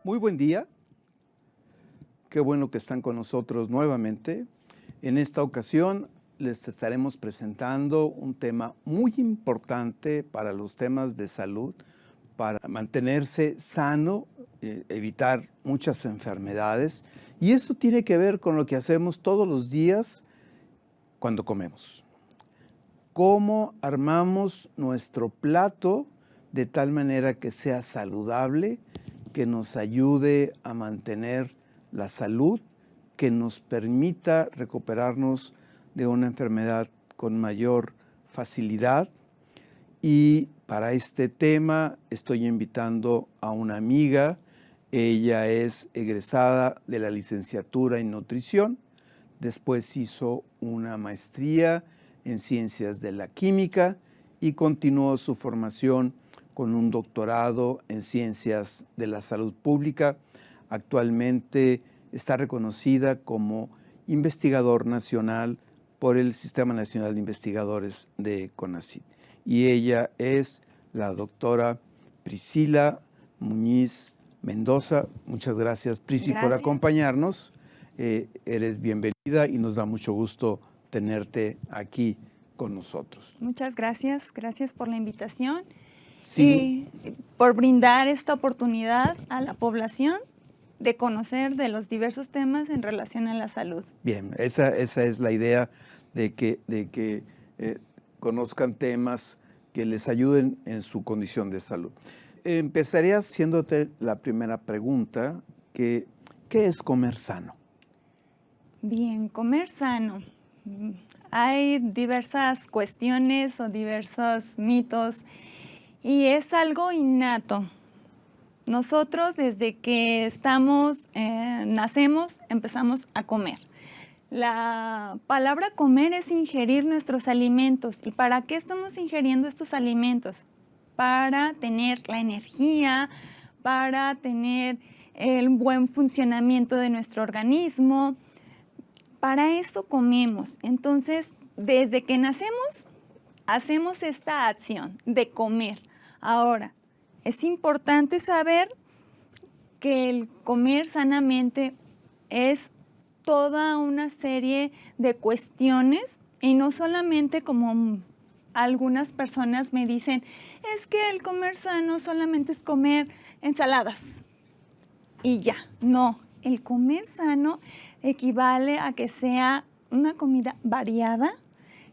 Muy buen día. Qué bueno que están con nosotros nuevamente. En esta ocasión les estaremos presentando un tema muy importante para los temas de salud, para mantenerse sano, evitar muchas enfermedades. Y eso tiene que ver con lo que hacemos todos los días cuando comemos. Cómo armamos nuestro plato de tal manera que sea saludable, que nos ayude a mantener la salud, que nos permita recuperarnos de una enfermedad con mayor facilidad. Y para este tema estoy invitando a una amiga. Ella es egresada de la licenciatura en nutrición, después hizo una maestría en ciencias de la química y continuó su formación con un doctorado en ciencias de la salud pública. Actualmente está reconocida como investigador nacional por el Sistema Nacional de Investigadores de CONACYT. Y ella es la doctora Priscila Muñiz Mendoza. Muchas gracias, Prisi, por acompañarnos. Eres bienvenida y nos da mucho gusto tenerte aquí con nosotros. Muchas gracias. Gracias por la invitación. Sí. Y por brindar esta oportunidad a la población de conocer de los diversos temas en relación a la salud. Bien, esa es la idea de que conozcan temas que les ayuden en su condición de salud. Empezaría haciéndote la primera pregunta, ¿qué es comer sano? Bien, comer sano. Hay diversas cuestiones o diversos mitos y es algo innato. Nosotros desde que nacemos, empezamos a comer. La palabra comer es ingerir nuestros alimentos. ¿Y para qué estamos ingiriendo estos alimentos? Para tener la energía, para tener el buen funcionamiento de nuestro organismo. Para eso comemos. Entonces, desde que nacemos, hacemos esta acción de comer. Ahora, es importante saber que el comer sanamente es toda una serie de cuestiones y no solamente como algunas personas me dicen, es que el comer sano solamente es comer ensaladas y ya. No, el comer sano equivale a que sea una comida variada,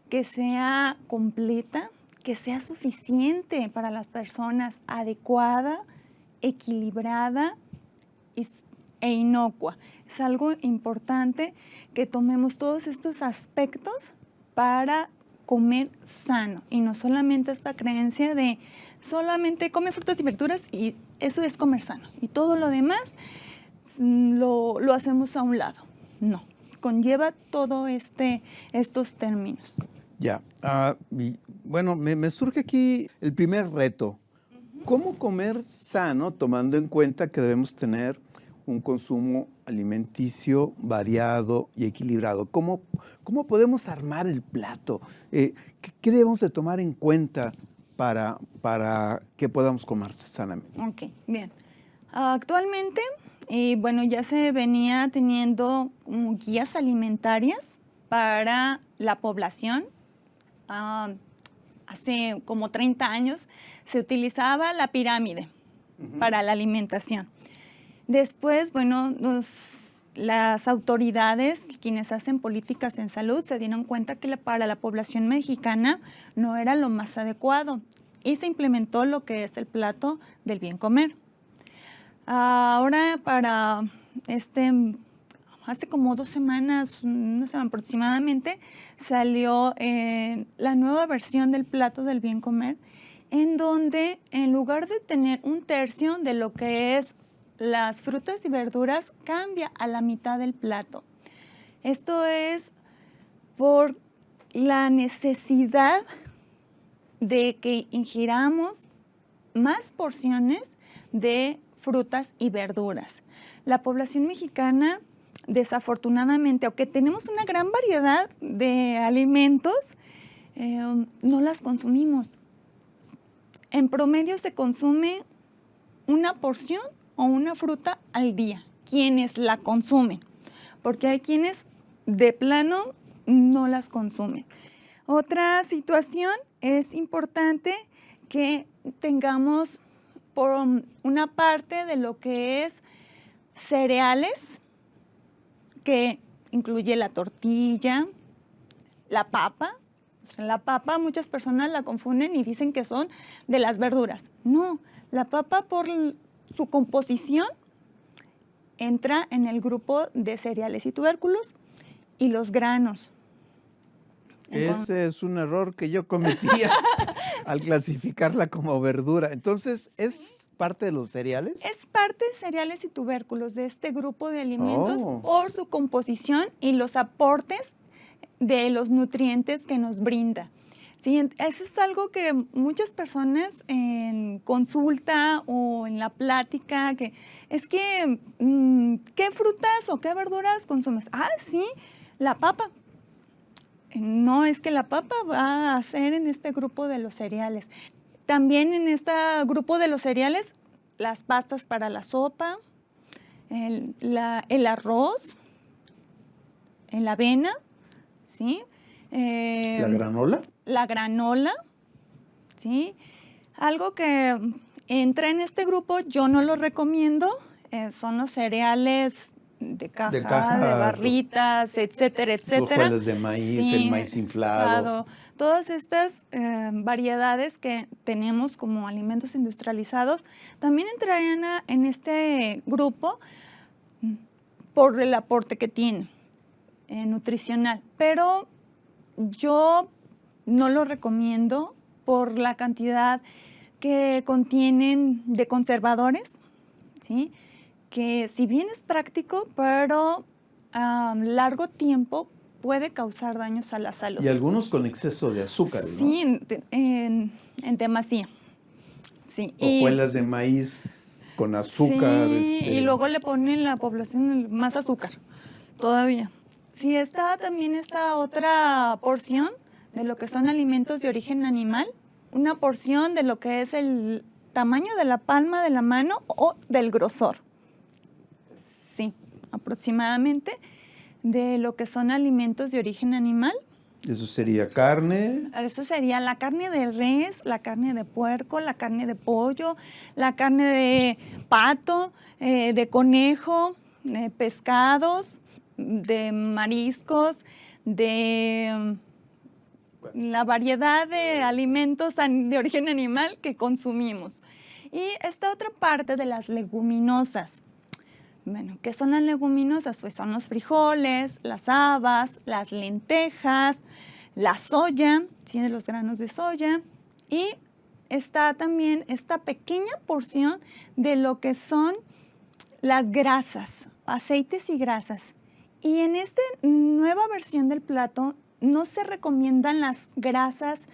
que sea completa, que sea suficiente para las personas, adecuada, equilibrada e inocua. Es algo importante que tomemos todos estos aspectos para comer sano y no solamente esta creencia de solamente come frutas y verduras y eso es comer sano y todo lo demás lo hacemos a un lado. No, conlleva todo estos términos. Ya, bueno, me surge aquí el primer reto. ¿Cómo comer sano tomando en cuenta que debemos tener un consumo alimenticio variado y equilibrado? ¿Cómo podemos armar el plato? ¿Qué debemos de tomar en cuenta para que podamos comer sanamente? Ok, bien. Actualmente, bueno, ya se venía teniendo guías alimentarias para la población. Hace como 30 años se utilizaba la pirámide para la alimentación. Después, bueno, las autoridades, quienes hacen políticas en salud, se dieron cuenta que para la población mexicana no era lo más adecuado y se implementó lo que es el plato del bien comer. Ahora hace como 2 semanas, una semana aproximadamente, salió la nueva versión del plato del bien comer, en donde en lugar de tener 1/3 de lo que es las frutas y verduras, cambia a la mitad del plato. Esto es por la necesidad de que ingiramos más porciones de frutas y verduras. La población mexicana, desafortunadamente, aunque tenemos una gran variedad de alimentos, no las consumimos. En promedio se consume una porción o una fruta al día, quienes la consumen, porque hay quienes de plano no las consumen. Otra situación, es importante que tengamos por una parte de lo que es cereales, que incluye la tortilla, la papa. O sea, la papa muchas personas la confunden y dicen que son de las verduras. No, la papa por su composición entra en el grupo de cereales y tubérculos y los granos. Ese es un error que yo cometía al clasificarla como verdura. Entonces, ¿es parte de los cereales? Es parte de cereales y tubérculos de este grupo de alimentos Oh. por su composición y los aportes de los nutrientes que nos brinda. Sí, eso es algo que muchas personas en consulta o en la plática, que es que, ¿qué frutas o qué verduras consumes? Ah, sí, la papa. No, es que la papa va a ser en este grupo de los cereales. También en este grupo de los cereales, las pastas para la sopa, el arroz, la avena, ¿sí? ¿La granola? La granola, ¿sí? Algo que entra en este grupo, yo no lo recomiendo, son los cereales de caja, de barritas, etcétera, etcétera. Hojuelas de maíz, Sí, el maíz inflado. Todas estas variedades que tenemos como alimentos industrializados también entrarían en este grupo por el aporte que tienen nutricional. Pero yo no lo recomiendo por la cantidad que contienen de conservadores, ¿sí? Que si bien es práctico, pero a largo tiempo puede causar daños a la salud. Y algunos con exceso de azúcar, ¿no? Sí, en demasía. Sí. Hojuelas de maíz con azúcar. Sí, y luego le ponen a la población más azúcar todavía. Sí, está también esta otra porción de lo que son alimentos de origen animal, una porción de lo que es el tamaño de la palma de la mano o del grosor. Sí, aproximadamente de lo que son alimentos de origen animal. Eso sería carne. Eso sería la carne de res, la carne de puerco, la carne de pollo, la carne de pato, de conejo, pescados, de mariscos, de la variedad de alimentos de origen animal que consumimos. Y esta otra parte de las leguminosas. Bueno, ¿qué son las leguminosas? Pues son los frijoles, las habas, las lentejas, la soya, ¿sí? De los granos de soya. Y está también esta pequeña porción de lo que son las grasas, aceites y grasas. Y en esta nueva versión del plato no se recomiendan las grasas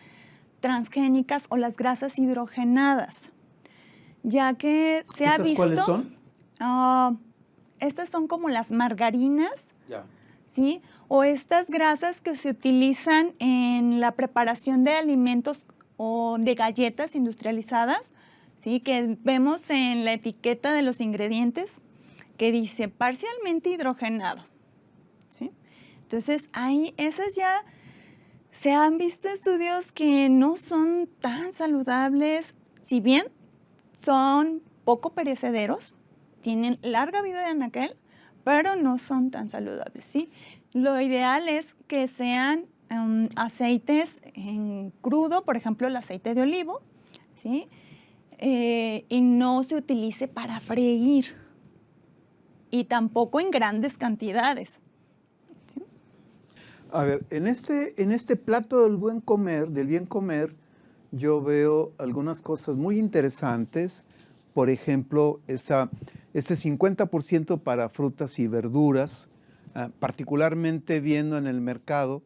transgénicas o las grasas hidrogenadas, ya que se ha visto... ¿Cuáles son? Estas son como las margarinas, Ya. ¿sí? O estas grasas que se utilizan en la preparación de alimentos o de galletas industrializadas, ¿sí? Que vemos en la etiqueta de los ingredientes que dice parcialmente hidrogenado, ¿sí? Entonces, ahí esas ya se han visto estudios que no son tan saludables, si bien son poco perecederos, tienen larga vida en aquel, pero no son tan saludables, ¿sí? Lo ideal es que sean aceites en crudo, por ejemplo, el aceite de olivo, ¿sí? Y no se utilice para freír y tampoco en grandes cantidades. ¿Sí? A ver, en este plato del bien comer, yo veo algunas cosas muy interesantes. Por ejemplo, ese 50% para frutas y verduras, particularmente viendo en el mercado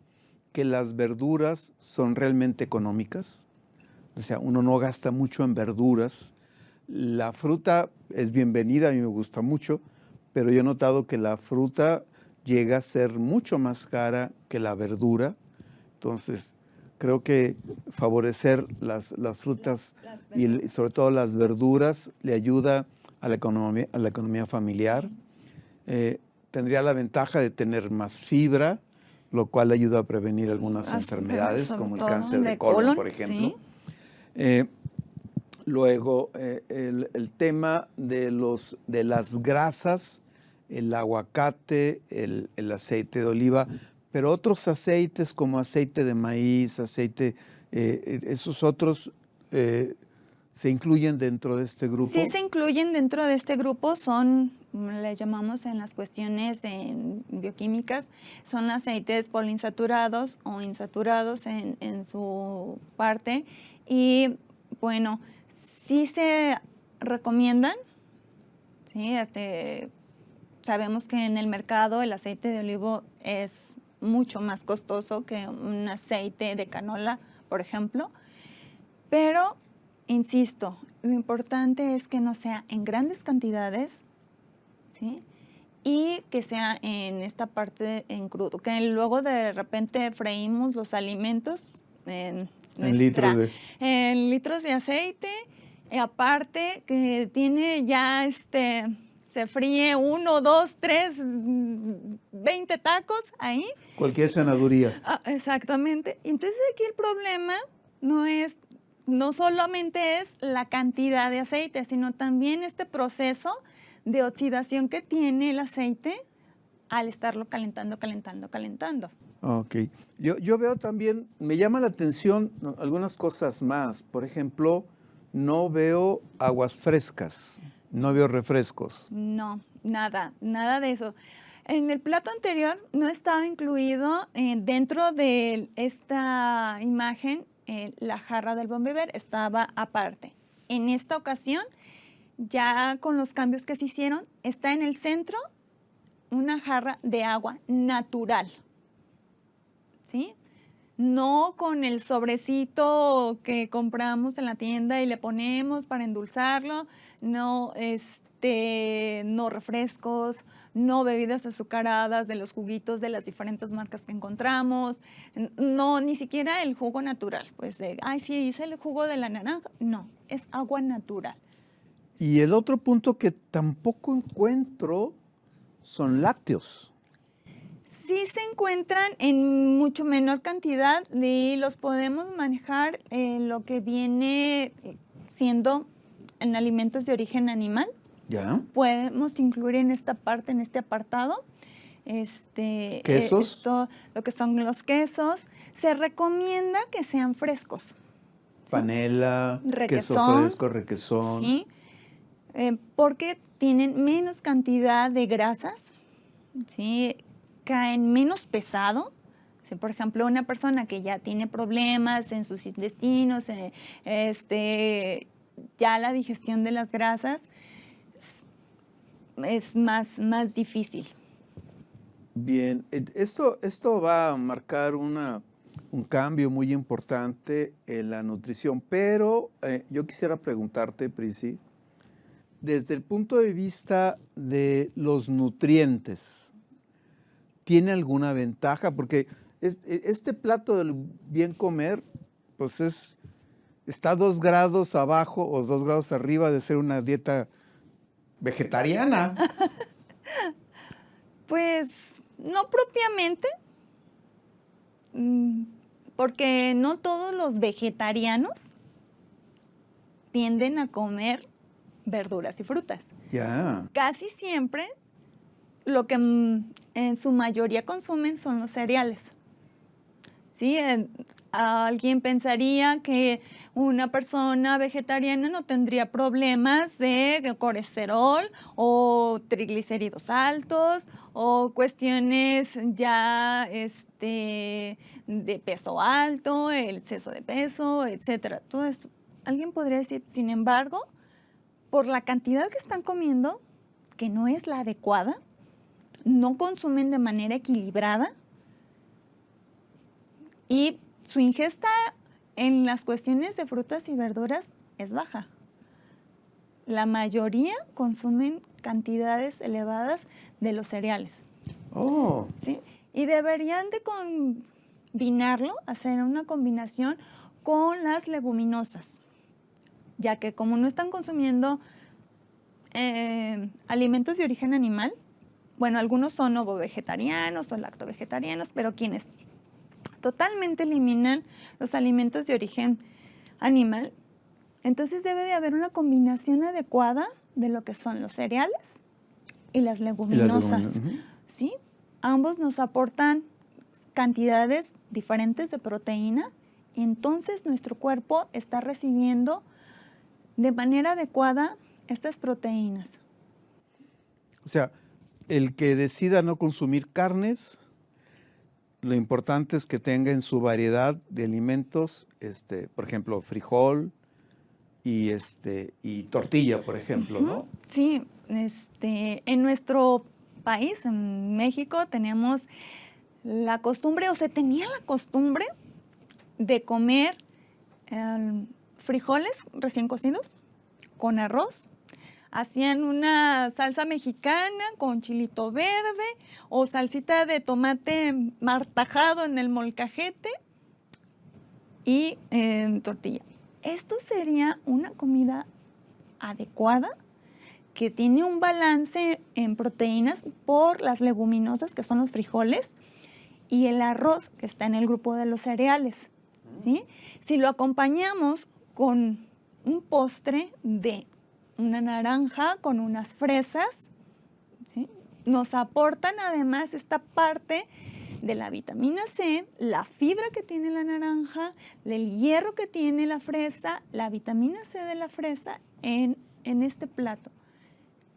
que las verduras son realmente económicas. O sea, uno no gasta mucho en verduras. La fruta es bienvenida, a mí me gusta mucho, pero yo he notado que la fruta llega a ser mucho más cara que la verdura. Entonces, creo que favorecer las frutas y sobre todo las verduras le ayuda a la economía familiar. Tendría la ventaja de tener más fibra, lo cual ayuda a prevenir algunas enfermedades, como el cáncer de colon, por ejemplo. Sí. Luego, el tema de las grasas, el aguacate, el aceite de oliva, pero otros aceites como aceite de maíz, esos otros se incluyen dentro de este grupo. Sí se incluyen dentro de este grupo, les llamamos en las cuestiones bioquímicas, son aceites poliinsaturados o insaturados en su parte. Y bueno, sí se recomiendan, ¿sí? Sabemos que en el mercado el aceite de olivo es mucho más costoso que un aceite de canola, por ejemplo, pero insisto, lo importante es que no sea en grandes cantidades, ¿sí? Y que sea en esta parte en crudo, que luego de repente freímos los alimentos en litros de aceite, aparte que tiene ya se fríe 1, 2, 3, 20 tacos ahí. Cualquier sanaduría. Exactamente. Entonces aquí el problema no solamente es la cantidad de aceite, sino también este proceso de oxidación que tiene el aceite al estarlo calentando. Ok. Yo veo también, me llama la atención algunas cosas más. Por ejemplo, no veo aguas frescas, no veo refrescos. No, nada de eso. En el plato anterior no estaba incluido dentro de esta imagen la jarra del Bon Vivir, estaba aparte. En esta ocasión, ya con los cambios que se hicieron, está en el centro una jarra de agua natural, ¿sí? No con el sobrecito que compramos en la tienda y le ponemos para endulzarlo, no refrescos, no bebidas azucaradas de los juguitos de las diferentes marcas que encontramos, no, ni siquiera el jugo natural, pues sí, hice el jugo de la naranja, no, es agua natural. Y el otro punto que tampoco encuentro son lácteos. Sí se encuentran en mucho menor cantidad y los podemos manejar en lo que viene siendo en alimentos de origen animal. ¿Ya? Podemos incluir en esta parte, en este apartado, ¿quesos? Lo que son los quesos. Se recomienda que sean frescos. Panela, requesón, queso fresco, requesón. Sí, porque tienen menos cantidad de grasas, ¿sí? Caen menos pesado. Si, por ejemplo, una persona que ya tiene problemas en sus intestinos, ya la digestión de las grasas es más difícil. Bien, esto va a marcar un cambio muy importante en la nutrición, pero yo quisiera preguntarte, Prisi, desde el punto de vista de los nutrientes, ¿tiene alguna ventaja? Porque este plato del bien comer, pues está 2 grados abajo o 2 grados arriba de ser una dieta vegetariana. Pues no propiamente, porque no todos los vegetarianos tienden a comer verduras y frutas. Ya. Casi siempre lo que en su mayoría consumen son los cereales. ¿Sí? Alguien pensaría que una persona vegetariana no tendría problemas de colesterol o triglicéridos altos o cuestiones ya de peso alto, el exceso de peso, etcétera. Todo esto. Alguien podría decir, sin embargo, por la cantidad que están comiendo, que no es la adecuada, no consumen de manera equilibrada y su ingesta en las cuestiones de frutas y verduras es baja. La mayoría consumen cantidades elevadas de los cereales. Oh. ¿Sí? Y deberían de combinarlo, hacer una combinación con las leguminosas, ya que como no están consumiendo alimentos de origen animal. Bueno, algunos son ovo-vegetarianos o lacto-vegetarianos, pero quienes totalmente eliminan los alimentos de origen animal, entonces debe de haber una combinación adecuada de lo que son los cereales y las leguminosas. ¿Sí? Ambos nos aportan cantidades diferentes de proteína y entonces nuestro cuerpo está recibiendo de manera adecuada estas proteínas. O sea, el que decida no consumir carnes, lo importante es que tenga en su variedad de alimentos, por ejemplo, frijol y tortilla, por ejemplo, ¿no? Sí, en nuestro país, en México, tenemos la costumbre, o se tenía la costumbre, de comer frijoles recién cocidos con arroz. Hacían una salsa mexicana con chilito verde o salsita de tomate martajado en el molcajete y tortilla. Esto sería una comida adecuada que tiene un balance en proteínas por las leguminosas, que son los frijoles, y el arroz, que está en el grupo de los cereales, ¿sí? Si lo acompañamos con un postre de una naranja con unas fresas, ¿sí? Nos aportan además esta parte de la vitamina C, la fibra que tiene la naranja, el hierro que tiene la fresa, la vitamina C de la fresa en este plato.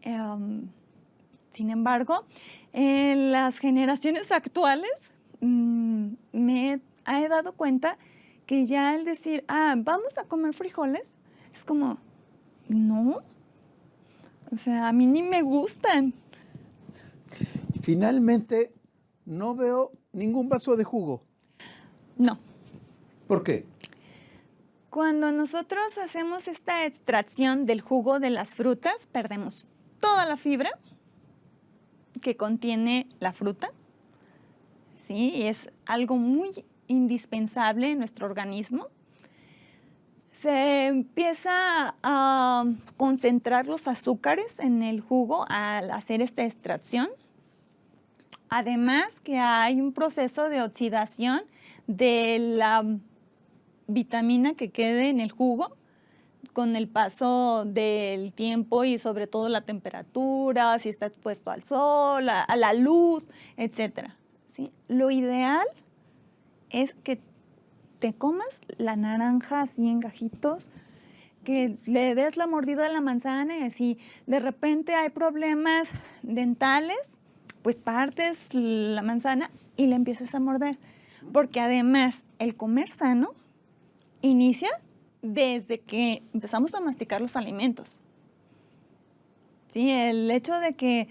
Sin embargo, en las generaciones actuales me he dado cuenta que ya el decir, vamos a comer frijoles, es como, no, o sea, a mí ni me gustan. Finalmente, no veo ningún vaso de jugo. No. ¿Por qué? Cuando nosotros hacemos esta extracción del jugo de las frutas, perdemos toda la fibra que contiene la fruta. Sí, es algo muy indispensable en nuestro organismo. Se empieza a concentrar los azúcares en el jugo al hacer esta extracción. Además que hay un proceso de oxidación de la vitamina que quede en el jugo con el paso del tiempo y sobre todo la temperatura, si está expuesto al sol, a la luz, etc. ¿Sí? Lo ideal es que te comas la naranja así en gajitos, que le des la mordida a la manzana y si de repente hay problemas dentales, pues partes la manzana y le empiezas a morder. Porque además el comer sano inicia desde que empezamos a masticar los alimentos. Sí, el hecho de que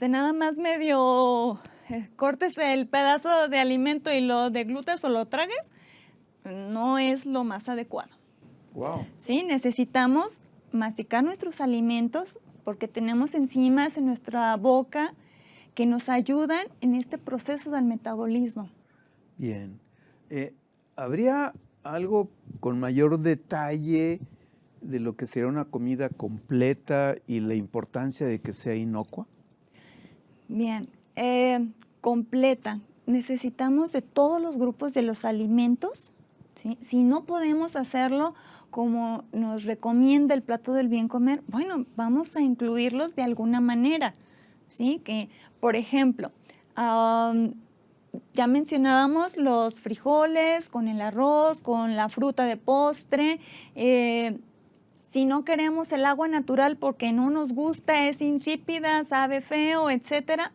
nada más medio cortes el pedazo de alimento y lo deglutes o lo tragues, no es lo más adecuado. Wow. Sí, necesitamos masticar nuestros alimentos porque tenemos enzimas en nuestra boca que nos ayudan en este proceso del metabolismo. Bien. ¿Habría algo con mayor detalle de lo que sería una comida completa y la importancia de que sea inocua? Bien, completa. Necesitamos de todos los grupos de los alimentos, ¿sí? Si no podemos hacerlo como nos recomienda el plato del bien comer, bueno, vamos a incluirlos de alguna manera, ¿sí? Que, por ejemplo, ya mencionábamos los frijoles con el arroz, con la fruta de postre. Si no queremos el agua natural porque no nos gusta, es insípida, sabe feo, etcétera,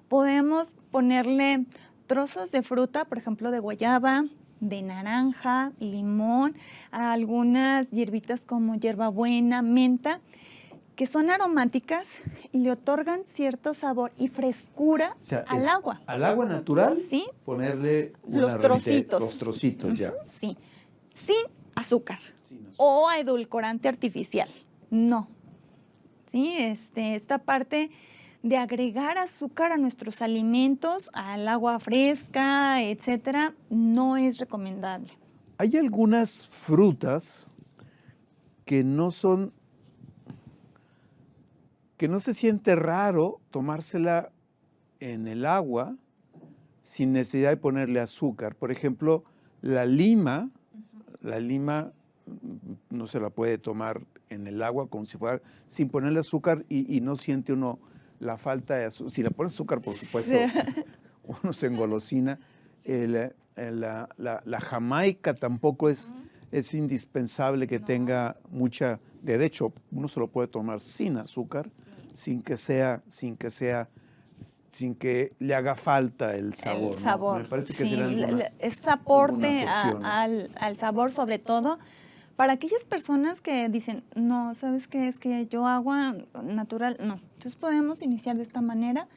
podemos ponerle trozos de fruta, por ejemplo, de guayaba, de naranja, limón, algunas hierbitas como hierbabuena, menta, que son aromáticas y le otorgan cierto sabor y frescura al agua. Al agua natural, sí, ponerle los trocitos. Los trocitos, ya. Sí, sin azúcar o edulcorante artificial. No. Sí, esta parte de agregar azúcar a nuestros alimentos, al agua fresca, etcétera, no es recomendable. Hay algunas frutas que no son que no se siente raro tomársela en el agua sin necesidad de ponerle azúcar. Por ejemplo, la lima no se la puede tomar en el agua como si fuera, sin ponerle azúcar y no siente uno la falta de azúcar. Si le pones azúcar, por supuesto, uno se engolosina. La jamaica tampoco es indispensable que tenga mucha, de hecho, uno se lo puede tomar sin azúcar, sin que le haga falta el sabor. El sabor, ¿no? Me parece que sí, serán ese aporte opciones. al sabor, sobre todo, para aquellas personas que dicen, no, ¿sabes qué? Es que yo agua natural, no. Entonces podemos iniciar de esta manera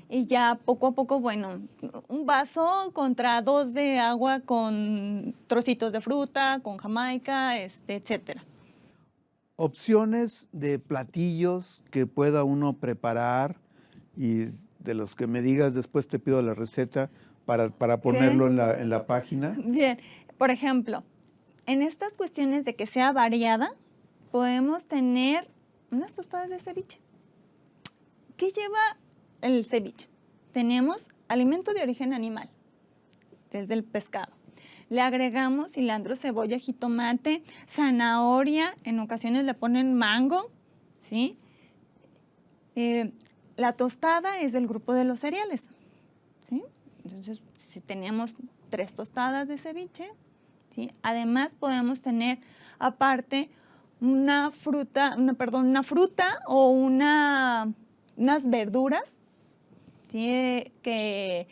y ya poco a poco, bueno, un vaso contra 2 de agua con trocitos de fruta, con jamaica, etcétera. Opciones de platillos que pueda uno preparar y de los que me digas después te pido la receta para ponerlo en la página. Bien, por ejemplo, en estas cuestiones de que sea variada, podemos tener unas tostadas de ceviche. ¿Qué lleva el ceviche? Tenemos alimento de origen animal, desde el pescado. Le agregamos cilantro, cebolla, jitomate, zanahoria, en ocasiones le ponen mango, ¿sí? La tostada es del grupo de los cereales, ¿sí? Entonces, si tenemos 3 tostadas de ceviche, ¿sí? Además, podemos tener aparte una fruta o unas verduras, ¿sí? Que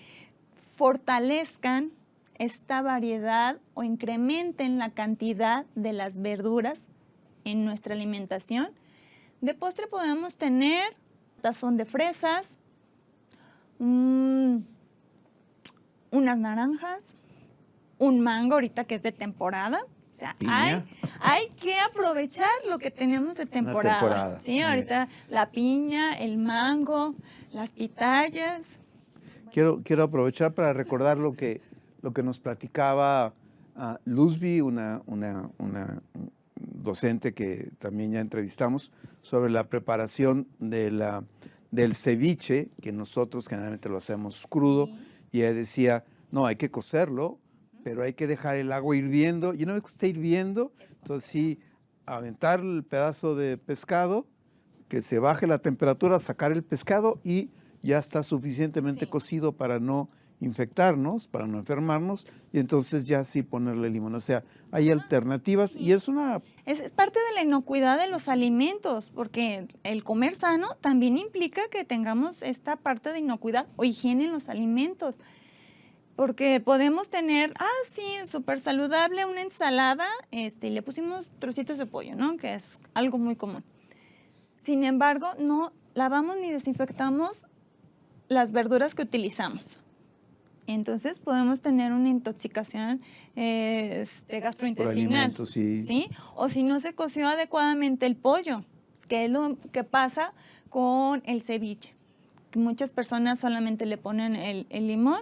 fortalezcan esta variedad o incrementen la cantidad de las verduras en nuestra alimentación. De postre podemos tener tazón de fresas, unas naranjas, un mango ahorita que es de temporada. O sea, hay que aprovechar lo que tenemos de temporada. Sí, ahorita la piña, el mango, las pitayas. Quiero aprovechar para recordar lo que nos platicaba Luzbi, una docente que también ya entrevistamos, sobre la preparación del ceviche, que nosotros generalmente lo hacemos crudo, y ella decía, no, hay que cocerlo, pero hay que dejar el agua hirviendo, y una vez que esté hirviendo, entonces sí, aventar el pedazo de pescado, que se baje la temperatura, sacar el pescado y ya está suficientemente cocido para no infectarnos, para no enfermarnos, y entonces ya sí ponerle limón. O sea, hay alternativas y es una... Es parte de la inocuidad de los alimentos, porque el comer sano también implica que tengamos esta parte de inocuidad o higiene en los alimentos. Porque podemos tener, sí, súper saludable, una ensalada, y le pusimos trocitos de pollo, ¿no? Que es algo muy común. Sin embargo, no lavamos ni desinfectamos las verduras que utilizamos. Entonces podemos tener una intoxicación gastrointestinal. Por alimentos, ¿sí? O si no se coció adecuadamente el pollo, que es lo que pasa con el ceviche. Muchas personas solamente le ponen el limón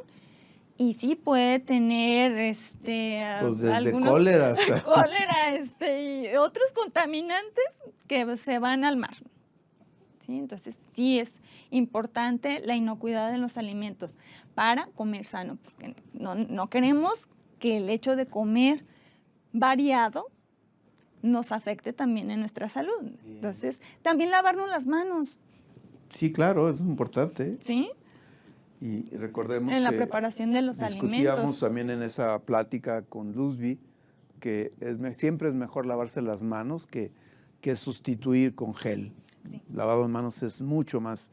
y sí puede tener pues desde algunos cólera hasta... cólera y otros contaminantes que se van al mar. ¿Sí? Entonces, sí es importante la inocuidad de los alimentos para comer sano, porque no queremos que el hecho de comer variado nos afecte también en nuestra salud. Bien. Entonces, también lavarnos las manos. Sí, claro, es importante. Sí. Y recordemos en la preparación de los discutíamos alimentos. También en esa plática con Luzbi que siempre es mejor lavarse las manos que sustituir con gel. Sí. Lavado de manos es mucho más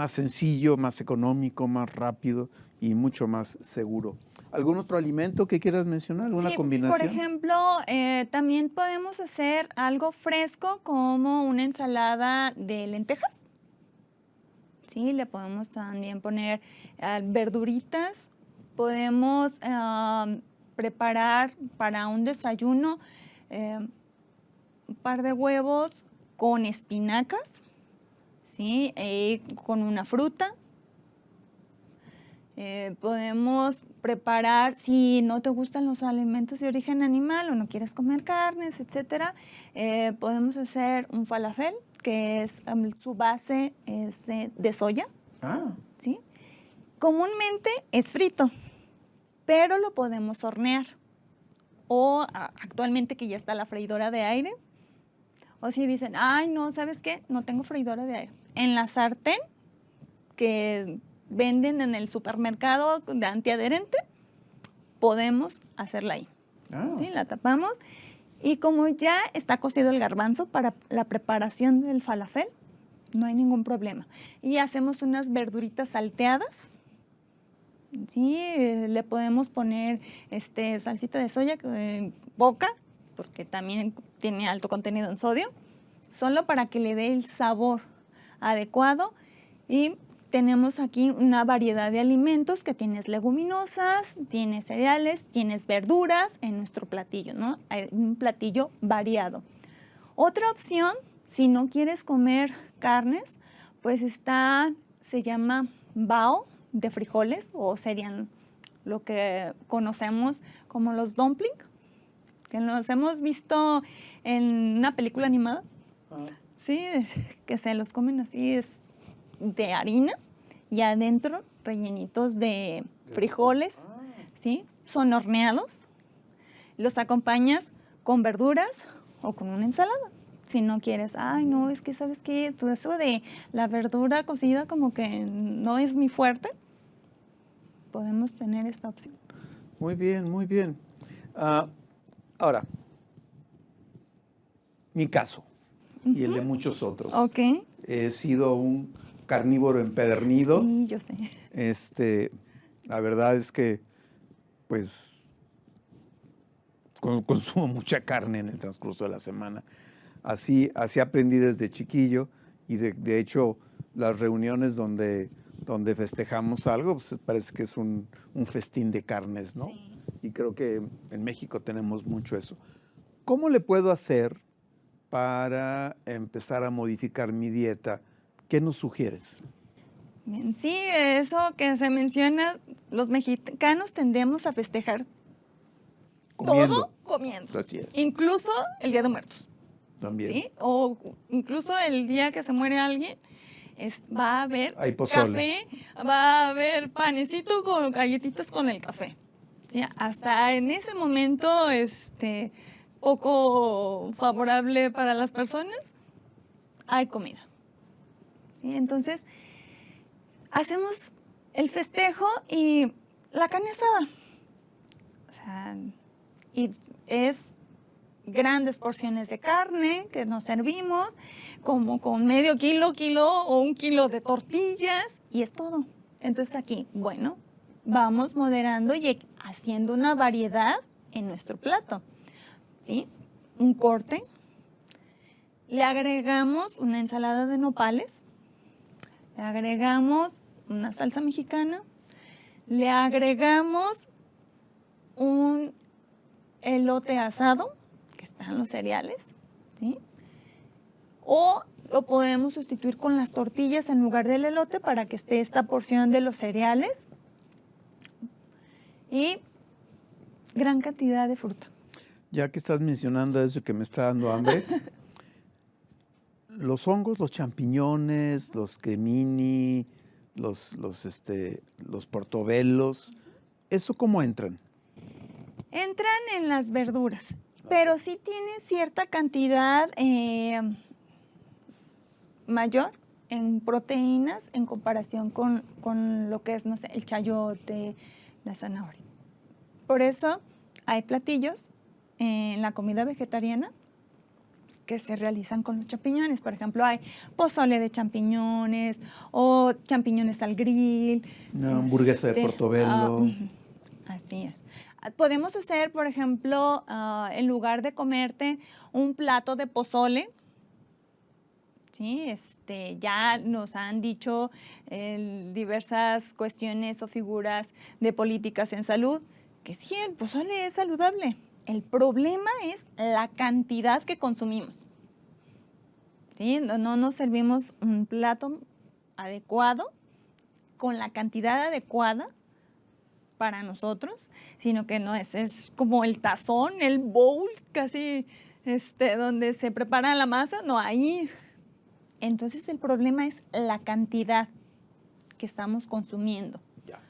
sencillo, más económico, más rápido y mucho más seguro. ¿Algún otro alimento que quieras mencionar? ¿Alguna combinación? Por ejemplo, también podemos hacer algo fresco como una ensalada de lentejas. Sí, le podemos también poner verduritas. Podemos preparar para un desayuno un par de huevos con espinacas, ¿sí? Con una fruta. Podemos preparar, si no te gustan los alimentos de origen animal o no quieres comer carnes, etcétera, podemos hacer un falafel, que es su base es de soya. Ah, ¿Sí? Comúnmente es frito, pero lo podemos hornear. O actualmente que ya está la freidora de aire. O si dicen, ay, no, ¿sabes qué? No tengo freidora de aire. En la sartén que venden en el supermercado de antiadherente, podemos hacerla ahí. ¿Sí? La tapamos. Y como ya está cocido el garbanzo para la preparación del falafel, no hay ningún problema. Y hacemos unas verduritas salteadas. Sí, le podemos poner salsita de soya, poca, porque también tiene alto contenido en sodio, solo para que le dé el sabor adecuado. Y tenemos aquí una variedad de alimentos que tienes leguminosas, tienes cereales, tienes verduras en nuestro platillo, ¿no? Hay un platillo variado. Otra opción, si no quieres comer carnes, pues se llama bao de frijoles, o serían lo que conocemos como los dumplings, que los hemos visto en una película animada. Sí, que se los comen así, es de harina y adentro rellenitos de frijoles, ¿sí? Son horneados. Los acompañas con verduras o con una ensalada. Si no quieres, ay, no, es que, ¿sabes qué? Todo eso de la verdura cocida como que no es mi fuerte, podemos tener esta opción. muy bien, muy bien. Ahora, mi caso y el de muchos otros. Ok. He sido un carnívoro empedernido. Sí, yo sé. La verdad es que, pues, consumo mucha carne en el transcurso de la semana. Así aprendí desde chiquillo y de hecho las reuniones donde festejamos algo, pues parece que es un festín de carnes, ¿no? Sí. Y creo que en México tenemos mucho eso. ¿Cómo le puedo hacer para empezar a modificar mi dieta? ¿Qué nos sugieres? Bien, sí, eso que se menciona, los mexicanos tendemos a festejar Comiendo. todo comiendo. Así es. Incluso el Día de Muertos. También. ¿Sí? O incluso el día que se muere alguien, va a haber Hay pozole. café, va a haber panecito con galletitas con el café. ¿Sí? Hasta en ese momento, poco favorable para las personas, hay comida. ¿Sí? Entonces, hacemos el festejo y la carne asada. O sea, y es grandes porciones de carne que nos servimos, como con medio kilo o 1 kilo de tortillas, y es todo. Entonces aquí, bueno, vamos moderando y haciendo una variedad en nuestro plato. ¿Sí? Un corte. Le agregamos una ensalada de nopales. Le agregamos una salsa mexicana. Le agregamos un elote asado, que están los cereales, ¿sí? O lo podemos sustituir con las tortillas en lugar del elote para que esté esta porción de los cereales. Y gran cantidad de fruta. Ya que estás mencionando eso que me está dando hambre, los hongos, los champiñones, los cremini, los portobelos, ¿eso cómo entran? Entran en las verduras, pero sí tiene cierta cantidad mayor en proteínas en comparación con lo que es, no sé, el chayote, la zanahoria. Por eso hay platillos en la comida vegetariana que se realizan con los champiñones. Por ejemplo, hay pozole de champiñones o champiñones al grill. Una hamburguesa de portobelo. Así es. Podemos hacer, por ejemplo, en lugar de comerte un plato de pozole, ¿sí? Ya nos han dicho diversas cuestiones o figuras de políticas en salud que sí, el pozole es saludable. El problema es la cantidad que consumimos. ¿Sí? No nos servimos un plato adecuado con la cantidad adecuada para nosotros, sino que no es como el tazón, el bowl casi donde se prepara la masa, no, ahí Entonces el problema es la cantidad que estamos consumiendo. Ya.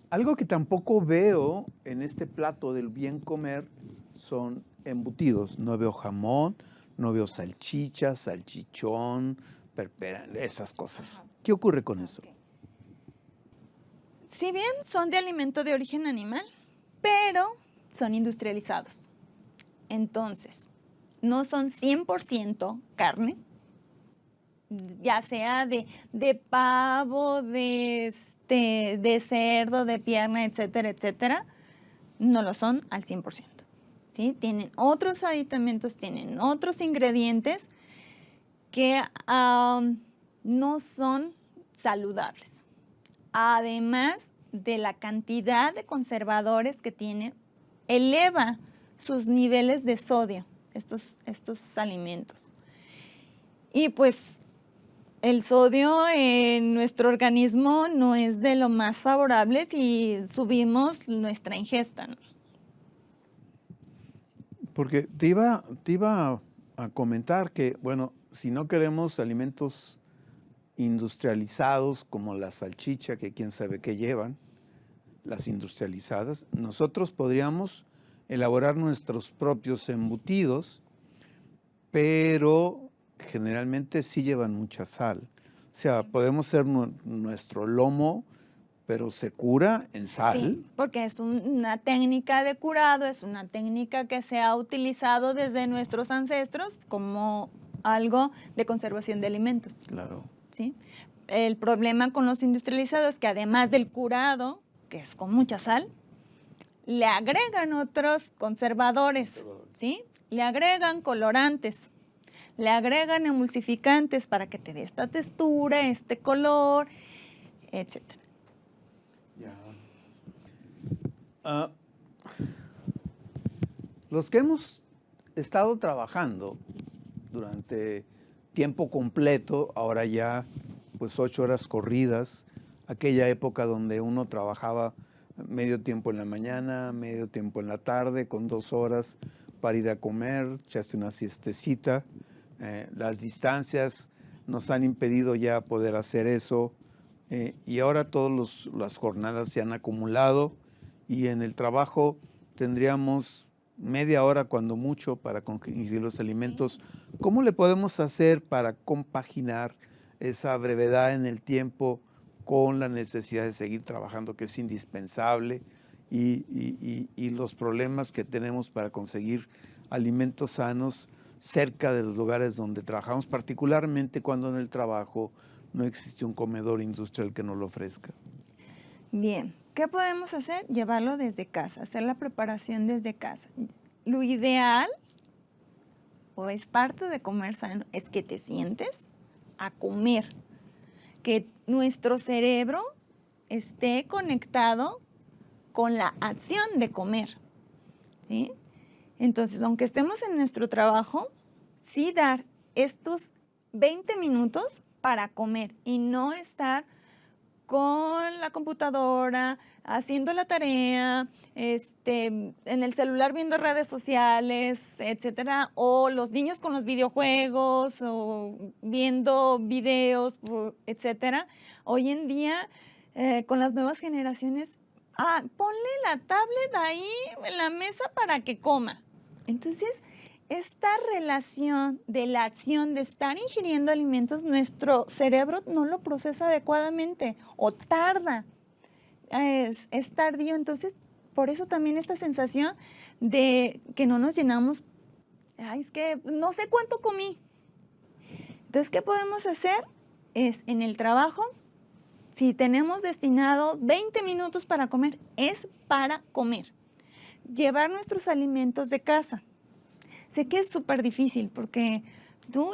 Algo que tampoco veo en este plato del bien comer son embutidos. No veo jamón, no veo salchicha, salchichón, esas cosas. ¿Qué ocurre con eso? Si bien son de alimento de origen animal, pero son industrializados. Entonces, no son 100% carne, ya sea de pavo, de cerdo, de pierna, etcétera, etcétera, no lo son al 100%. ¿Sí? Tienen otros aditamentos, tienen otros ingredientes que no son saludables. Además de la cantidad de conservadores que tiene, eleva sus niveles de sodio, estos alimentos. Y pues el sodio en nuestro organismo no es de lo más favorable si subimos nuestra ingesta, ¿no? Porque te iba a comentar que, bueno, si no queremos alimentos industrializados como la salchicha, que quién sabe qué llevan, las industrializadas, nosotros podríamos elaborar nuestros propios embutidos, pero generalmente sí llevan mucha sal. O sea, podemos hacer nuestro lomo, pero se cura en sal. Sí, porque es una técnica de curado, es una técnica que se ha utilizado desde nuestros ancestros como algo de conservación de alimentos. Claro. ¿Sí? El problema con los industrializados es que además del curado, que es con mucha sal, le agregan otros conservadores, ¿sí? Le agregan colorantes, le agregan emulsificantes para que te dé esta textura, este color, etcétera. Ya. Los que hemos estado trabajando durante tiempo completo, ahora ya pues 8 horas corridas, aquella época donde uno trabajaba medio tiempo en la mañana, medio tiempo en la tarde, con 2 horas para ir a comer, echaste una siestecita. Las distancias nos han impedido ya poder hacer eso y ahora todas las jornadas se han acumulado y en el trabajo tendríamos media hora cuando mucho para ingerir los alimentos. ¿Cómo le podemos hacer para compaginar esa brevedad en el tiempo con la necesidad de seguir trabajando, que es indispensable, y los problemas que tenemos para conseguir alimentos sanos cerca de los lugares donde trabajamos, particularmente cuando en el trabajo no existe un comedor industrial que nos lo ofrezca? Bien, ¿qué podemos hacer? Llevarlo desde casa, hacer la preparación desde casa. Lo ideal, o es parte de comer sano, es que te sientes a comer, que nuestro cerebro esté conectado con la acción de comer, ¿sí? Entonces, aunque estemos en nuestro trabajo, sí dar estos 20 minutos para comer y no estar con la computadora, haciendo la tarea, en el celular viendo redes sociales, etcétera, o los niños con los videojuegos, o viendo videos, etcétera. Hoy en día, con las nuevas generaciones, ponle la tablet ahí en la mesa para que coma. Entonces, esta relación de la acción de estar ingiriendo alimentos, nuestro cerebro no lo procesa adecuadamente o tarda, es tardío. Entonces, por eso también esta sensación de que no nos llenamos, es que no sé cuánto comí. Entonces, ¿qué podemos hacer? Es en el trabajo, si tenemos destinado 20 minutos para comer, es para comer. Llevar nuestros alimentos de casa. Sé que es súper difícil porque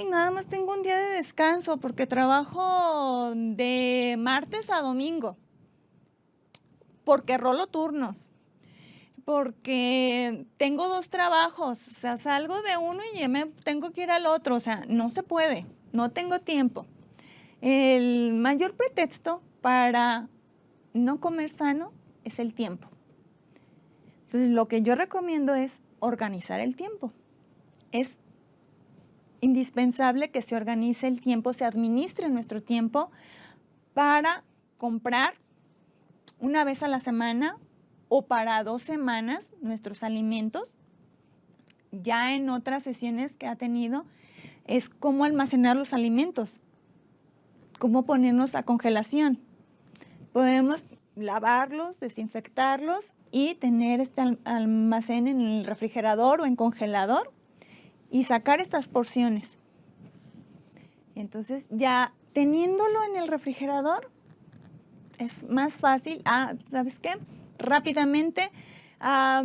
nada más tengo un día de descanso porque trabajo de martes a domingo, porque rolo turnos, porque tengo 2 trabajos, o sea, salgo de uno y ya me tengo que ir al otro, o sea, no se puede, no tengo tiempo. El mayor pretexto para no comer sano es el tiempo. Entonces, lo que yo recomiendo es organizar el tiempo. Es indispensable que se organice el tiempo, se administre nuestro tiempo para comprar una vez a la semana o para 2 semanas nuestros alimentos. Ya en otras sesiones que ha tenido es cómo almacenar los alimentos, cómo ponernos a congelación. Podemos lavarlos, desinfectarlos y tener este almacén en el refrigerador o en congelador y sacar estas porciones. Entonces ya teniéndolo en el refrigerador es más fácil. ¿Sabes qué? Rápidamente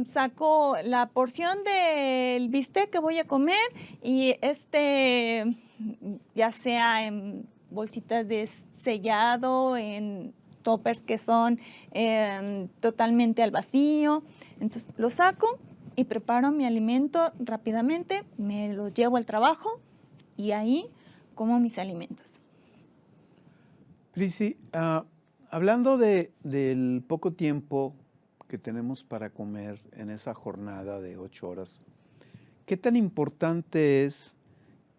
saco la porción del bistec que voy a comer y ya sea en bolsitas de sellado, en toppers que son totalmente al vacío. Entonces lo saco y preparo mi alimento rápidamente, me lo llevo al trabajo y ahí como mis alimentos. Prisi, hablando del poco tiempo que tenemos para comer en esa jornada de 8 horas, ¿qué tan importante es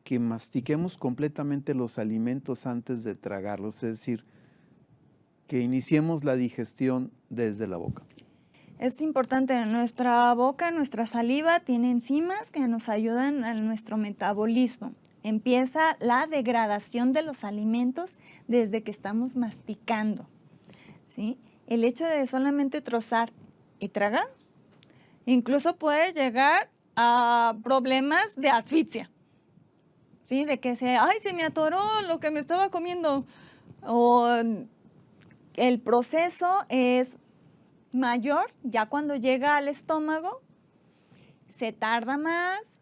que mastiquemos completamente los alimentos antes de tragarlos? Es decir, que iniciemos la digestión desde la boca. Es importante, nuestra boca, nuestra saliva tiene enzimas que nos ayudan a nuestro metabolismo. Empieza la degradación de los alimentos desde que estamos masticando, ¿sí? El hecho de solamente trozar y tragar incluso puede llegar a problemas de asfixia, ¿sí? De que se me atoró lo que me estaba comiendo. O el proceso es mayor ya cuando llega al estómago, se tarda más.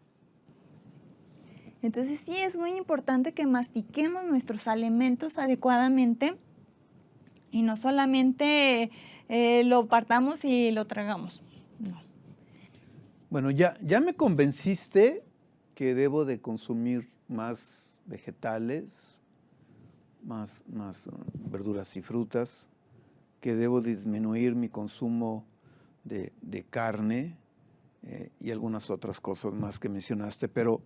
Entonces sí es muy importante que mastiquemos nuestros alimentos adecuadamente y no solamente lo partamos y lo tragamos. No. Bueno, ya me convenciste que debo de consumir más vegetales, más verduras y frutas, que debo disminuir mi consumo de carne y algunas otras cosas más que mencionaste, pero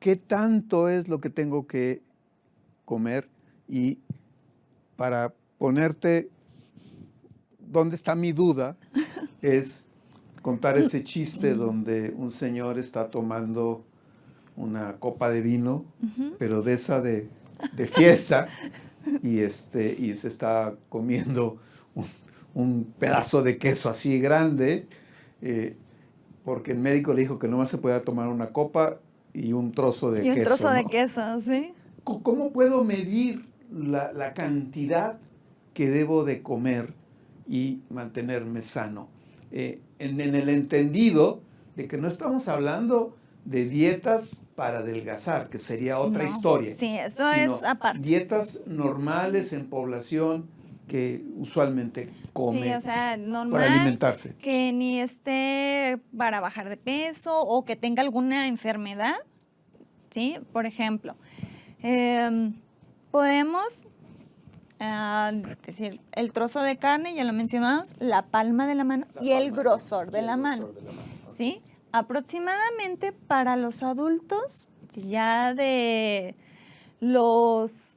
¿qué tanto es lo que tengo que comer? Y para ponerte dónde está mi duda, es contar ese chiste donde un señor está tomando una copa de vino, pero de esa de fiesta, y se está comiendo un pedazo de queso así grande, porque el médico le dijo que nomás se podía tomar una copa y un trozo de queso. Y un trozo de ¿no? queso, ¿sí? ¿Cómo puedo medir la cantidad que debo de comer y mantenerme sano? En el entendido de que no estamos hablando de dietas para adelgazar, que sería otra historia. Sí, eso es aparte. Dietas normales en población que usualmente come sí, o sea, normal, para alimentarse. Que ni esté para bajar de peso o que tenga alguna enfermedad, ¿sí? Por ejemplo, podemos decir el trozo de carne, ya lo mencionamos, la palma de la mano y el grosor de la mano, ¿sí? Aproximadamente para los adultos, ya de los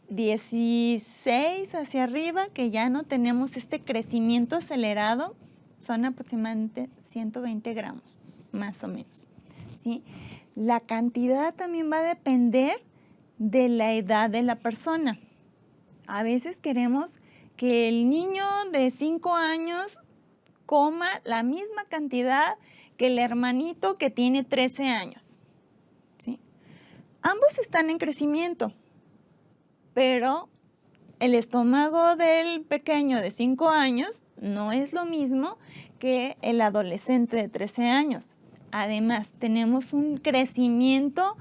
16 hacia arriba, que ya no tenemos este crecimiento acelerado, son aproximadamente 120 gramos, más o menos, ¿sí? La cantidad también va a depender de la edad de la persona. A veces queremos que el niño de 5 años coma la misma cantidad que el hermanito que tiene 13 años, ¿sí? Ambos están en crecimiento, pero el estómago del pequeño de 5 años no es lo mismo que el adolescente de 13 años. Además, tenemos un crecimiento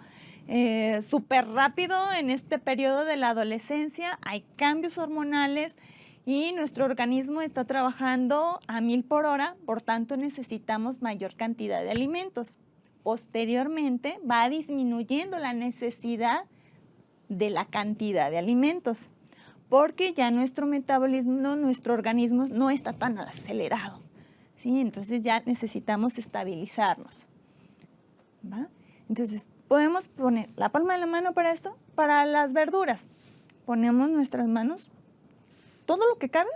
súper rápido en este periodo de la adolescencia, hay cambios hormonales y nuestro organismo está trabajando a 1000 por hora, por tanto necesitamos mayor cantidad de alimentos. Posteriormente va disminuyendo la necesidad de la cantidad de alimentos, porque ya nuestro metabolismo, nuestro organismo no está tan acelerado, ¿sí? Entonces ya necesitamos estabilizarnos, ¿va? Entonces, Podemos poner la palma de la mano para esto. Para las verduras, ponemos nuestras manos, todo lo que cabe.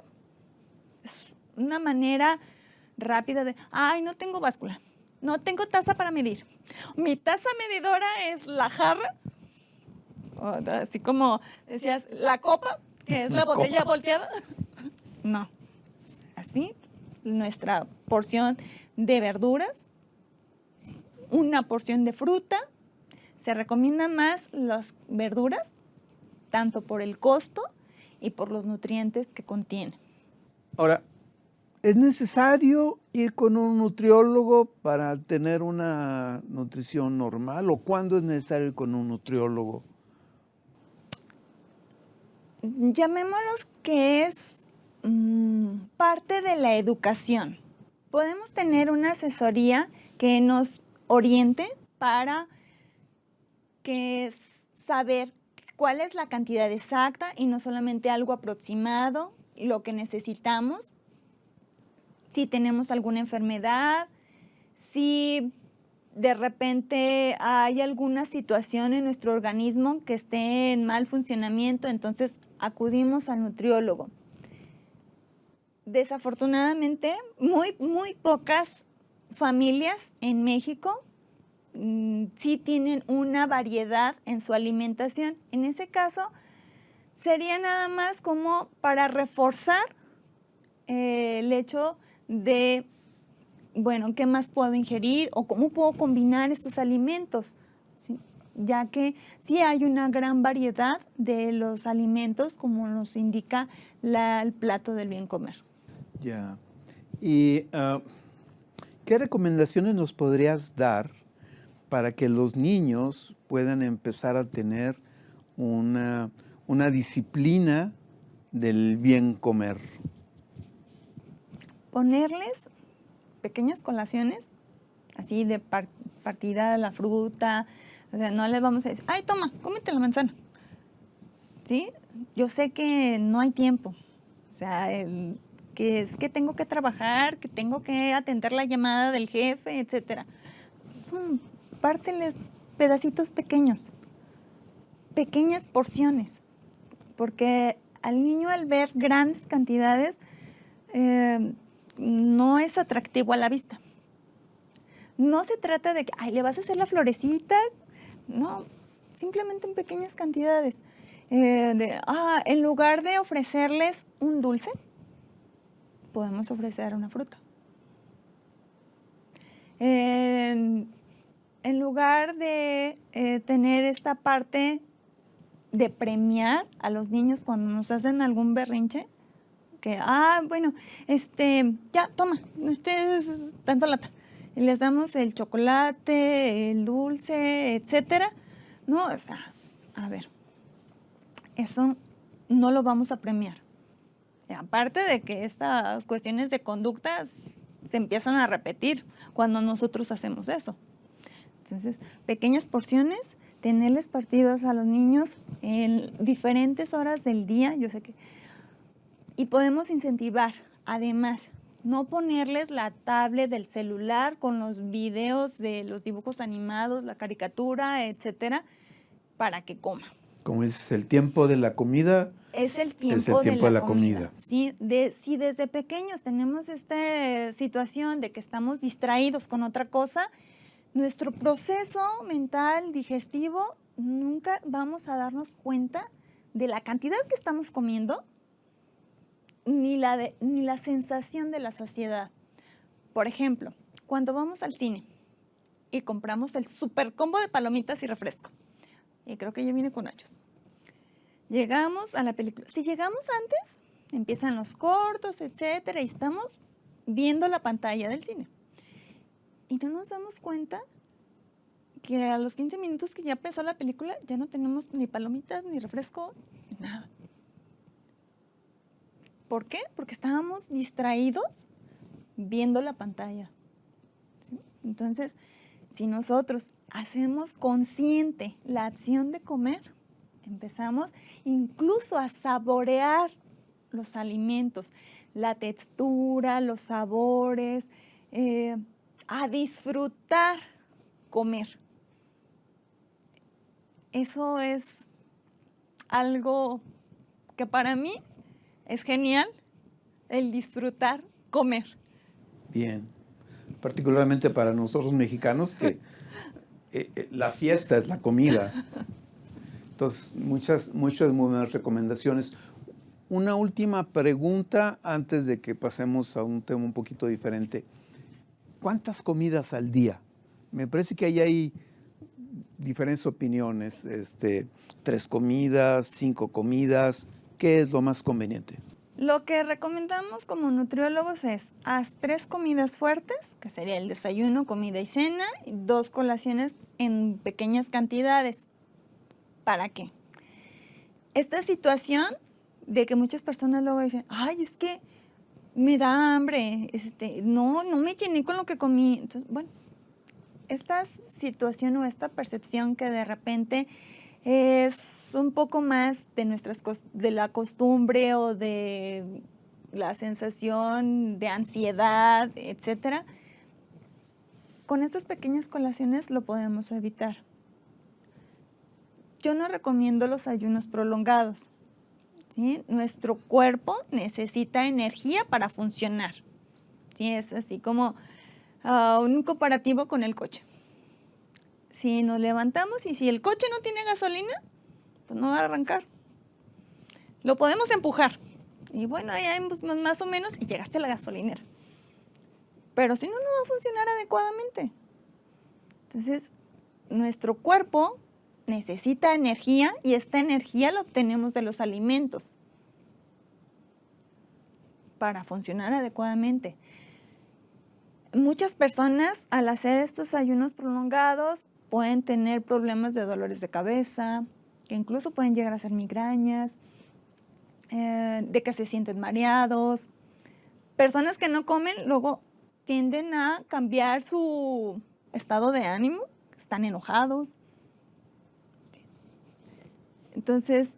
Es una manera rápida de, ay, no tengo báscula, no tengo taza para medir. Mi taza medidora es la jarra, o así como decías, la copa, que es la botella volteada. No, así, nuestra porción de verduras, una porción de fruta. Se recomienda más las verduras, tanto por el costo y por los nutrientes que contiene. Ahora, ¿es necesario ir con un nutriólogo para tener una nutrición normal? ¿O cuándo es necesario ir con un nutriólogo? Llamémoslos que es parte de la educación. Podemos tener una asesoría que nos oriente para saber cuál es la cantidad exacta y no solamente algo aproximado, lo que necesitamos, si tenemos alguna enfermedad, si de repente hay alguna situación en nuestro organismo que esté en mal funcionamiento, entonces acudimos al nutriólogo. Desafortunadamente, muy pocas familias en México sí tienen una variedad en su alimentación. En ese caso, sería nada más como para reforzar el hecho de, bueno, ¿qué más puedo ingerir o cómo puedo combinar estos alimentos? ¿Sí? Ya que sí hay una gran variedad de los alimentos, como nos indica el plato del bien comer. Ya. ¿Y qué recomendaciones nos podrías dar para que los niños puedan empezar a tener una disciplina del bien comer? Ponerles pequeñas colaciones, así de partida de la fruta, o sea, no les vamos a decir, ay, toma, cómete la manzana, ¿sí? Yo sé que no hay tiempo, o sea, que es que tengo que trabajar, que tengo que atender la llamada del jefe, etcétera. Párteles pedacitos pequeños, pequeñas porciones, porque al niño al ver grandes cantidades no es atractivo a la vista. No se trata de que, ay, le vas a hacer la florecita, no, simplemente en pequeñas cantidades. En lugar de ofrecerles un dulce, podemos ofrecer una fruta. En lugar de tener esta parte de premiar a los niños cuando nos hacen algún berrinche, que, bueno, ya, toma, no estés tanto lata. Y les damos el chocolate, el dulce, etcétera. No, o sea, a ver, eso no lo vamos a premiar. Y aparte de que estas cuestiones de conductas se empiezan a repetir cuando nosotros hacemos eso. Entonces, pequeñas porciones, tenerles partidos a los niños en diferentes horas del día, yo sé que, y podemos incentivar, además, no ponerles la tablet del celular con los videos de los dibujos animados, la caricatura, etcétera, para que coma. Como es el tiempo de la comida. Es el tiempo de la comida. ¿Sí? Si desde pequeños tenemos esta situación de que estamos distraídos con otra cosa, nuestro proceso mental, digestivo, nunca vamos a darnos cuenta de la cantidad que estamos comiendo, ni la sensación de la saciedad. Por ejemplo, cuando vamos al cine y compramos el super combo de palomitas y refresco, y creo que ya viene con nachos. Llegamos a la película. Si llegamos antes, empiezan los cortos, etcétera, y estamos viendo la pantalla del cine. Y no nos damos cuenta que a los 15 minutos que ya empezó la película, ya no tenemos ni palomitas, ni refresco, nada. ¿Por qué? Porque estábamos distraídos viendo la pantalla. ¿Sí? Entonces, si nosotros hacemos consciente la acción de comer, empezamos incluso a saborear los alimentos, la textura, los sabores, a disfrutar comer. eso es algo que para mí es genial, el disfrutar comer. Bien, particularmente para nosotros mexicanos que la fiesta es la comida. Entonces, muchas muy buenas recomendaciones. Una última pregunta antes de que pasemos a un tema un poquito diferente. ¿Cuántas comidas al día? Me parece que ahí hay diferentes opiniones. 3 comidas, 5 comidas. ¿Qué es lo más conveniente? Lo que recomendamos como nutriólogos es haz 3 comidas fuertes, que sería el desayuno, comida y cena, y 2 colaciones en pequeñas cantidades. ¿Para qué? Esta situación de que muchas personas luego dicen, ay, es que me da hambre, no me llené con lo que comí. Entonces, bueno, esta situación o esta percepción que de repente es un poco más de la costumbre o de la sensación de ansiedad, etcétera. Con estas pequeñas colaciones lo podemos evitar. Yo no recomiendo los ayunos prolongados, ¿sí? Nuestro cuerpo necesita energía para funcionar, ¿sí? Es así como un comparativo con el coche. Si nos levantamos y si el coche no tiene gasolina, pues no va a arrancar. Lo podemos empujar. Y bueno, ahí hay más o menos y llegaste a la gasolinera. Pero si no, no va a funcionar adecuadamente. Entonces, nuestro cuerpo necesita energía y esta energía la obtenemos de los alimentos para funcionar adecuadamente. Muchas personas al hacer estos ayunos prolongados pueden tener problemas de dolores de cabeza, que incluso pueden llegar a ser migrañas, de que se sienten mareados. Personas que no comen luego tienden a cambiar su estado de ánimo, están enojados. Entonces,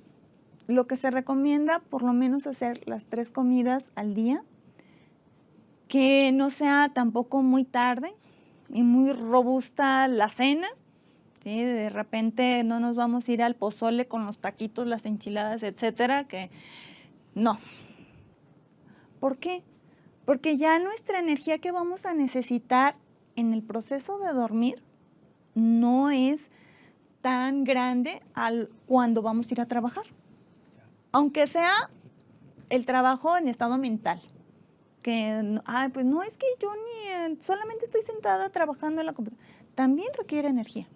lo que se recomienda, por lo menos hacer las 3 comidas al día, que no sea tampoco muy tarde y muy robusta la cena, ¿sí? De repente no nos vamos a ir al pozole con los taquitos, las enchiladas, etcétera, que no. ¿Por qué? Porque ya nuestra energía que vamos a necesitar en el proceso de dormir no es tan grande cuando vamos a ir a trabajar. Aunque sea el trabajo en estado mental. Que, pues no, es que yo solamente estoy sentada trabajando en la computadora. También requiere energía.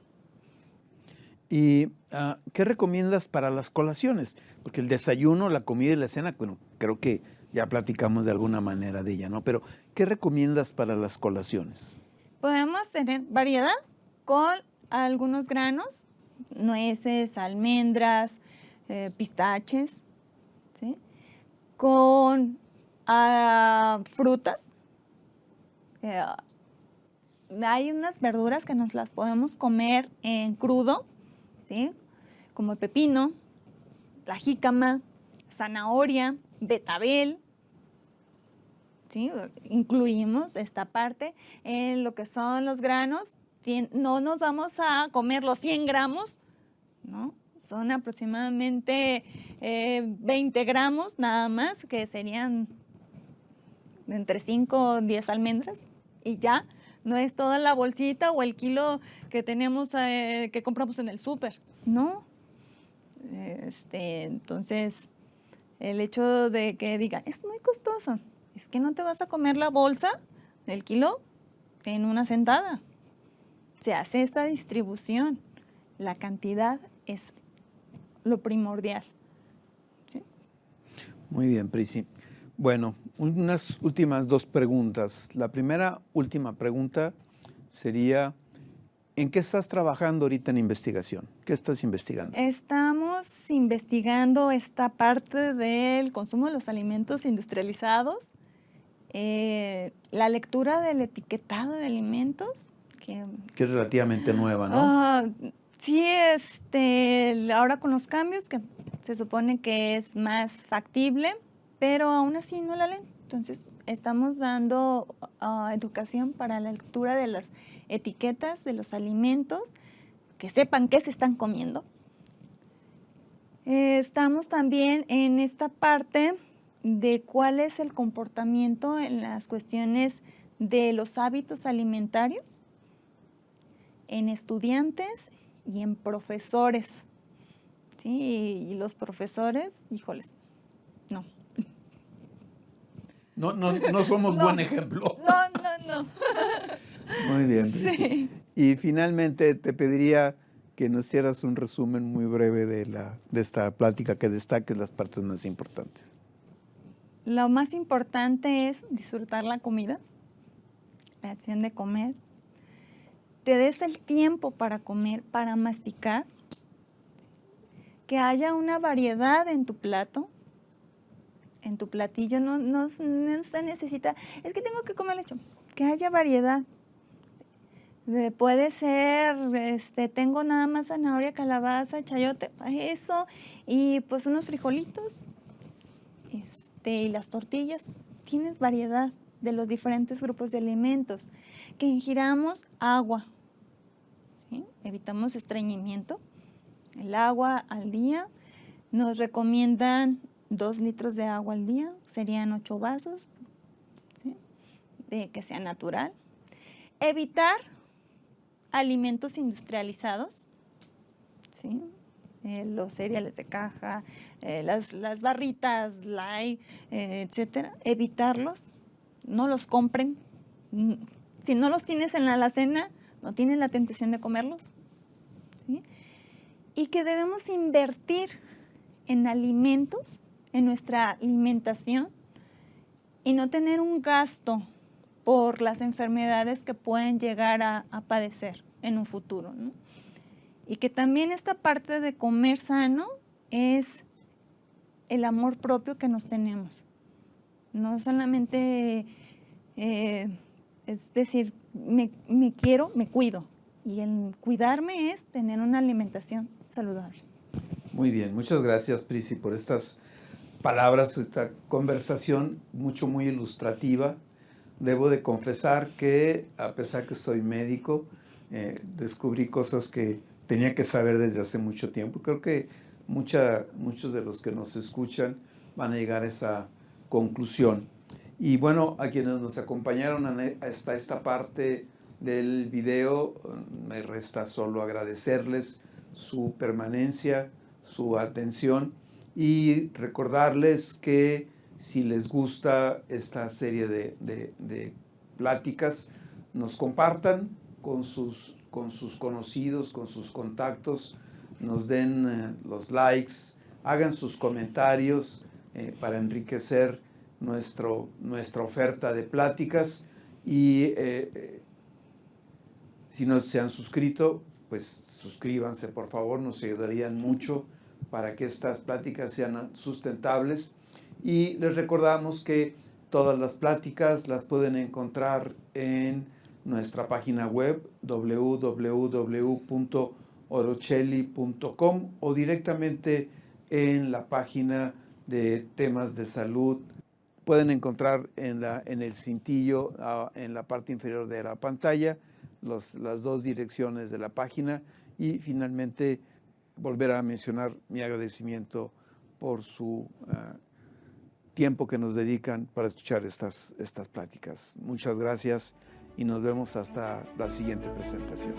¿Y qué recomiendas para las colaciones? Porque el desayuno, la comida y la cena, bueno, creo que ya platicamos de alguna manera de ella, ¿no? Pero, ¿qué recomiendas para las colaciones? Podemos tener variedad con algunos granos, nueces, almendras, pistaches, ¿sí? Con frutas. Hay unas verduras que nos las podemos comer en crudo, ¿sí? Como el pepino, la jícama, zanahoria, betabel, ¿sí? Incluimos esta parte en lo que son los granos. No nos vamos a comer los 100 gramos, ¿no? Son aproximadamente 20 gramos nada más, que serían entre 5 o 10 almendras y ya. No es toda la bolsita o el kilo que tenemos, que compramos en el súper, no. Entonces, el hecho de que digan, es muy costoso, es que no te vas a comer la bolsa del kilo en una sentada. Se hace esta distribución. La cantidad es lo primordial. ¿Sí? Muy bien, Prisi. Bueno, unas últimas 2 preguntas. La última pregunta sería, ¿en qué estás trabajando ahorita en investigación? ¿Qué estás investigando? Estamos investigando esta parte del consumo de los alimentos industrializados, la lectura del etiquetado de alimentos. Que es relativamente nueva, ¿no? Sí, ahora con los cambios que se supone que es más factible, pero aún así no la leen. Entonces, estamos dando educación para la lectura de las etiquetas de los alimentos, que sepan qué se están comiendo, Estamos también en esta parte de cuál es el comportamiento en las cuestiones de los hábitos alimentarios en estudiantes y en profesores. Sí, y los profesores, híjoles, no. No somos No. buen ejemplo. No. Muy bien. Sí. Y finalmente te pediría que nos hicieras un resumen muy breve de esta plática, que destaques las partes más importantes. Lo más importante es disfrutar la comida, la acción de comer. Te des el tiempo para comer, para masticar. Que haya una variedad en tu plato, en tu platillo. No se necesita, es que tengo que comer lecho. Que haya variedad. Puede ser, tengo nada más zanahoria, calabaza, chayote, eso, y pues unos frijolitos, y las tortillas. Tienes variedad de los diferentes grupos de alimentos. Que ingiramos agua, ¿sí? Evitamos estreñimiento. El agua al día, nos recomiendan 2 litros de agua al día, serían 8 vasos, ¿sí? Que sea natural. Evitar alimentos industrializados, ¿sí? Los cereales de caja, las barritas, light, etcétera. Evitarlos, no los compren. Si no los tienes en la alacena, no tienes la tentación de comerlos, ¿sí? Y que debemos invertir en alimentos, en nuestra alimentación, y no tener un gasto por las enfermedades que pueden llegar a padecer en un futuro, ¿no? Y que también esta parte de comer sano es el amor propio que nos tenemos. No solamente, es decir, me quiero, me cuido. Y el cuidarme es tener una alimentación saludable. Muy bien, muchas gracias, Prisi, por estas palabras, esta conversación muy ilustrativa. Debo de confesar que, a pesar que soy médico, descubrí cosas que tenía que saber desde hace mucho tiempo. Creo que muchos de los que nos escuchan van a llegar a esa conclusión. Y bueno, a quienes nos acompañaron hasta esta parte del video, me resta solo agradecerles su permanencia, su atención y recordarles que si les gusta esta serie de pláticas, nos compartan con sus conocidos, con sus contactos, nos den los likes, hagan sus comentarios para enriquecer nuestra oferta de pláticas y si no se han suscrito, pues suscríbanse, por favor, nos ayudarían mucho para que estas pláticas sean sustentables. Y les recordamos que todas las pláticas las pueden encontrar en nuestra página web www.orocelli.com o directamente en la página de temas de salud. Pueden encontrar en el cintillo, en la parte inferior de la pantalla, las dos direcciones de la página y finalmente volver a mencionar mi agradecimiento por su tiempo que nos dedican para escuchar estas pláticas. Muchas gracias y nos vemos hasta la siguiente presentación.